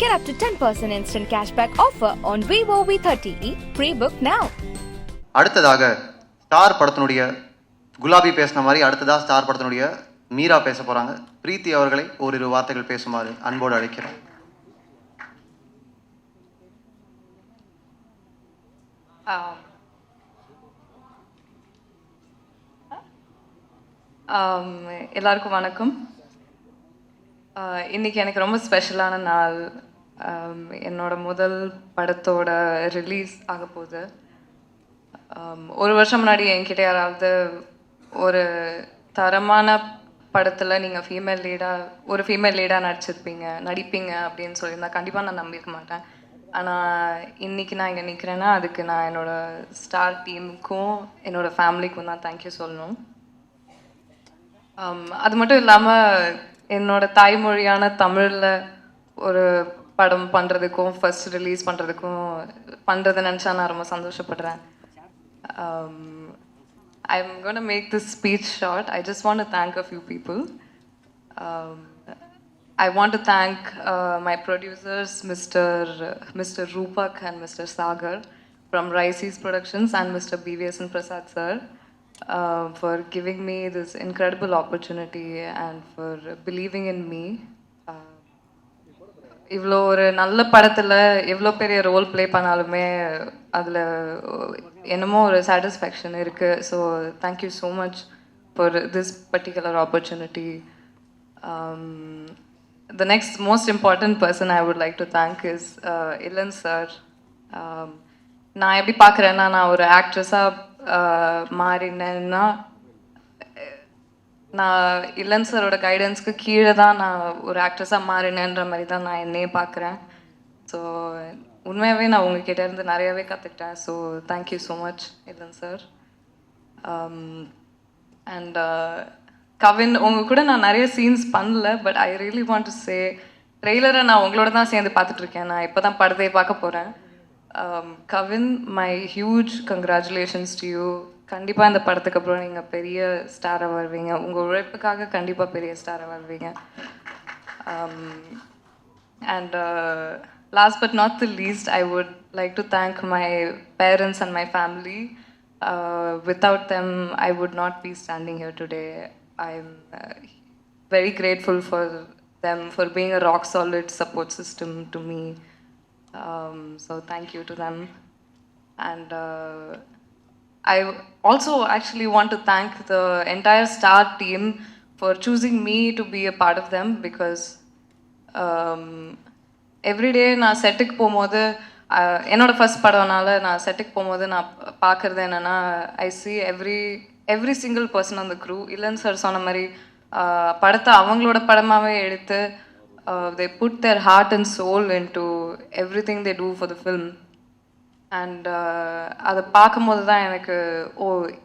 Get up to 10% instant cashback offer on Vivo V30e. Pre-book now. அடுத்ததாக star படத்தினுடைய குலாபி பேசின மாதிரி அடுத்ததாக ஸ்டார் படத்தினுடைய மீரா பேச போகிறாங்க. பிரீத்தி அவர்களை ஓரிரு வார்த்தைகள் பேசுமாறு அன்போடு அழைக்கிறேன். எல்லாருக்கும் வணக்கம். இன்றைக்கி எனக்கு ரொம்ப ஸ்பெஷலான நாள். என்னோட முதல் படத்தோட ரிலீஸ் ஆக போகுது. ஒரு வருஷம் முன்னாடி என்கிட்ட யாராவது ஒரு தரமான படத்தில் நீங்கள் ஒரு ஃபீமேல் லீடாக நடிப்பீங்க அப்படின்னு சொல்லியிருந்தா கண்டிப்பாக நான் நம்பியிருக்க மாட்டேன். ஆனால் இன்றைக்கி நான் இங்கே நிற்கிறேன்னா அதுக்கு நான் என்னோடய ஸ்டார் டீமுக்கும் என்னோடய ஃபேமிலிக்கும் தான் தேங்க்யூ சொல்லணும். அது மட்டும் இல்லாமல் என்னோடய தாய்மொழியான தமிழில் ஒரு படம் பண்ணுறதுக்கும் ஃபர்ஸ்ட் ரிலீஸ் பண்ணுறதை நினச்சா நான் ரொம்ப சந்தோஷப்படுறேன். I'm going to make this speech short. I just want to thank a few people. I want to thank my producers, Mr. Rupak and Mr. Sagar from Rice's Productions and Mr. BVSN Prasad sir. For giving me this incredible opportunity and for believing in me. இவ்வளோ ஒரு நல்ல படத்தில் எவ்வளோ பெரிய role play பண்ணாலுமே அதில் என்னமோ ஒரு சாட்டிஸ்ஃபேக்ஷன் இருக்குது. So thank you so much for this particular opportunity. The next most important person I would like to thank is Ilan sir. நான் எப்படி பார்க்குறேன்னா, நான் ஒரு ஆக்ட்ரஸாக மாறினேன்னா நான் இளன் சரோட கைடன்ஸ்க்கு கீழே தான் நான் ஒரு ஆக்ட்ரஸாக மாறினேன்ற மாதிரி தான் நான் என்னையே பார்க்குறேன். ஸோ உண்மையாகவே நான் உங்ககிட்ட இருந்து நிறையாவே கற்றுக்கிட்டேன். So thank you so much Ilan sir. And Kavin, உங்கள் கூட நான் நிறைய சீன்ஸ் பண்ணல, but I really want to say ட்ரெய்லரை நான் உங்களோட தான் சேர்ந்து பார்த்துட்ருக்கேன். நான் இப்போ தான் படத்தையே பார்க்க போகிறேன். Kavin, my huge congratulations to you. கண்டிப்பாக இந்த படத்துக்கு அப்புறம் நீங்கள் பெரிய ஸ்டாராக வருவீங்க. உங்கள் உழைப்புக்காக கண்டிப்பாக பெரிய ஸ்டாராக வருவீங்க. And last but not the least, I would like to thank my parents and my family. Without them, I would not be standing here today. I'm very grateful for them for being a rock solid support system to me. So thank you to them. And I also actually want to thank the entire Star team for choosing me to be a part of them, because every day நான் செட்டுக்கு போகும்போது, என்னோட first படம்னால நான் செட்டுக்கு போகும்போது நான் பார்க்குறது என்னென்னா, I see every single person on the crew. இல்லைன்னு சார் சொன்ன மாதிரி படத்தை அவங்களோட படமாகவே எடுத்து they put their heart and soul into everything they do for the film. And அதை பார்க்கும்போது தான் எனக்கு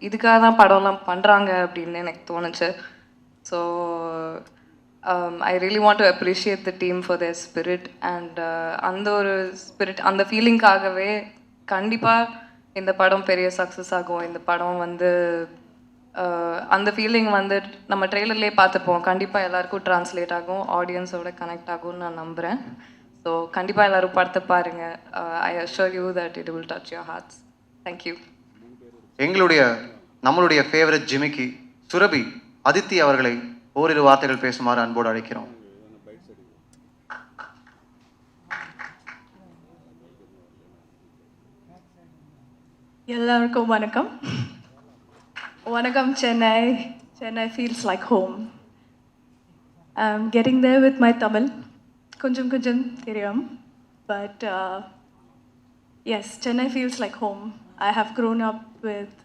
இதுக்காக தான் படம்லாம் பண்ணுறாங்க அப்படின்னு எனக்கு தோணுச்சு. So I really want to appreciate the team for their spirit. And அந்த ஒரு ஸ்பிரிட், அந்த ஃபீலிங்காகவே கண்டிப்பாக இந்த படம் பெரிய சக்ஸஸ் ஆகும். இந்த படம் அந்த ஃபீலிங் நம்ம ட்ரெய்லர்லேயே பார்த்துப்போம். கண்டிப்பாக எல்லாருக்கும் ட்ரான்ஸ்லேட் ஆகும், ஆடியன்ஸோட கனெக்ட் ஆகும்னு நான் நம்புகிறேன். ஸோ கண்டிப்பாக எல்லோரும் படத்தை பாருங்கள். ஐ assure you that it will touch your hearts. Thank you. நம்மளுடைய ஃபேவரட் ஜிமிக்கி சுரபி அதித்தி அவர்களை ஓரிரு வார்த்தைகள் பேசுமாறு அன்போடு அழைக்கிறோம். எல்லாருக்கும் வணக்கம். வணக்கம் Chennai. Chennai feels like home. I'm getting there with my Tamil. Kunjam theriyum. But yes, Chennai feels like home. I have grown up with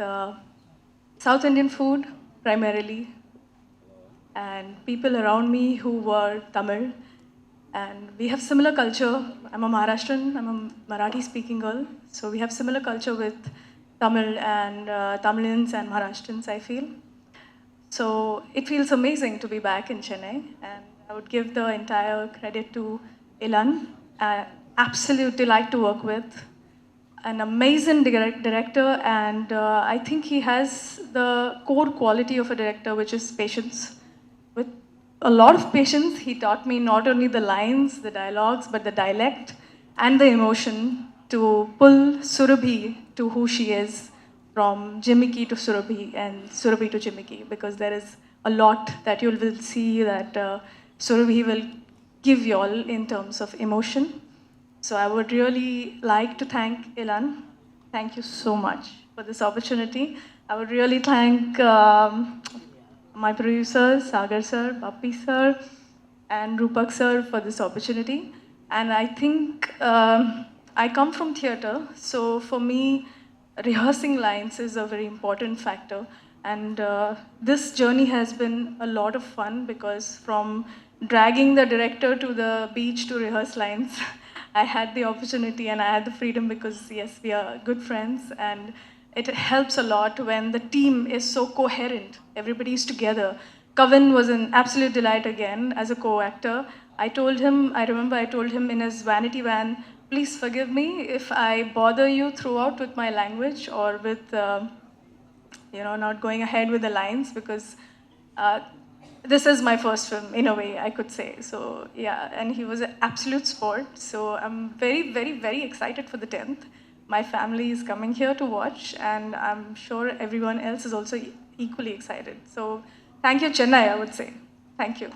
South Indian food primarily, and people around me who were Tamil. And we have similar culture. I'm a Maharashtrian. I'm a Marathi speaking girl. So we have similar culture with Tamil and Tamilians and Maharashtrians, I feel. So it feels amazing to be back in Chennai, and I would give the entire credit to Ilan. Absolute delight to work with. An amazing director, and I think he has the core quality of a director, which is patience. With a lot of patience. He taught me not only the lines, the dialogues, but the dialect and the emotion to pull Surabhi to who she is, from Jimmy to Surabhi and Surabhi to Jimmy, because there is a lot that you will see that Surabhi will give you all in terms of emotion. So I would really like to thank Ilan. Thank you so much for this opportunity. I would really thank my producers, Sagar sir, Papi sir, and Rupak sir for this opportunity. And I think I come from theatre, so for me, rehearsing lines is a very important factor. And this journey has been a lot of fun, because from dragging the director to the beach to rehearse lines, I had the opportunity and I had the freedom, because yes, we are good friends, and it helps a lot when the team is so coherent. Everybody is together. Kavan was an absolute delight again as a co-actor. I remember I told him in his vanity van, please forgive me if I bother you throughout with my language or with, not going ahead with the lines, because this is my first film, in a way, I could say. So, yeah, and he was an absolute sport. So I'm very, very, very excited for the 10th. My family is coming here to watch, and I'm sure everyone else is also equally excited. So thank you, Chennai, I would say. Thank you.